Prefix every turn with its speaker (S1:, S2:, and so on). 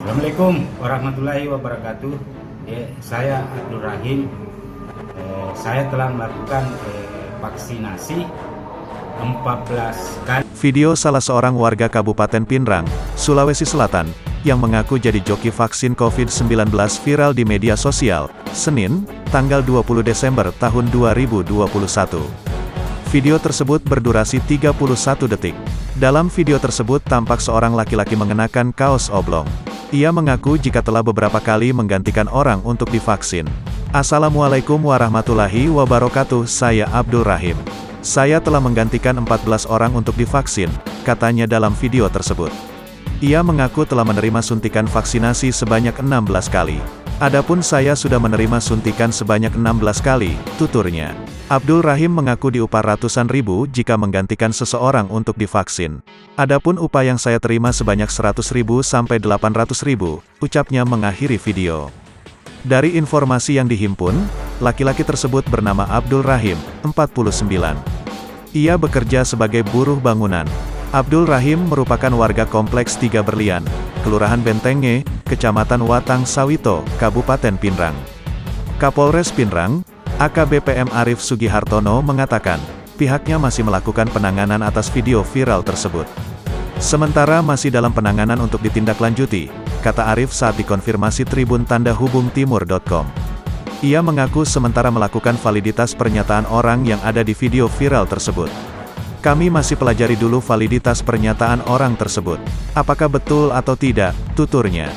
S1: Assalamualaikum warahmatullahi wabarakatuh. Saya Abdul Rahim. Saya telah melakukan vaksinasi 14 kali.
S2: Video salah seorang warga Kabupaten Pinrang, Sulawesi Selatan, yang mengaku jadi joki vaksin COVID-19 viral di media sosial, Senin, tanggal 20 Desember tahun 2021. Video tersebut berdurasi 31 detik. Dalam video tersebut tampak seorang laki-laki mengenakan kaos oblong. Ia mengaku jika telah beberapa kali menggantikan orang untuk divaksin. Assalamualaikum warahmatullahi wabarakatuh, saya Abdul Rahim. Saya telah menggantikan 14 orang untuk divaksin, katanya dalam video tersebut. Ia mengaku telah menerima suntikan vaksinasi sebanyak 16 kali. Adapun saya sudah menerima suntikan sebanyak 16 kali, tuturnya. Abdul Rahim mengaku diupah ratusan ribu jika menggantikan seseorang untuk divaksin. Adapun upah yang saya terima sebanyak 100 ribu sampai 800 ribu, ucapnya mengakhiri video. Dari informasi yang dihimpun, laki-laki tersebut bernama Abdul Rahim, 49. Ia bekerja sebagai buruh bangunan. Abdul Rahim merupakan warga Kompleks 3 Berlian, Kelurahan Bentenge, Kecamatan Watang Sawito, Kabupaten Pinrang. Kapolres Pinrang, AKBP Arif Sugihartono mengatakan, pihaknya masih melakukan penanganan atas video viral tersebut. Sementara masih dalam penanganan untuk ditindaklanjuti, kata Arif saat dikonfirmasi Tribun Tanda Hubung Timur.com. Ia mengaku sementara melakukan validitas pernyataan orang yang ada di video viral tersebut. Kami masih pelajari dulu validitas pernyataan orang tersebut. Apakah betul atau tidak, tuturnya.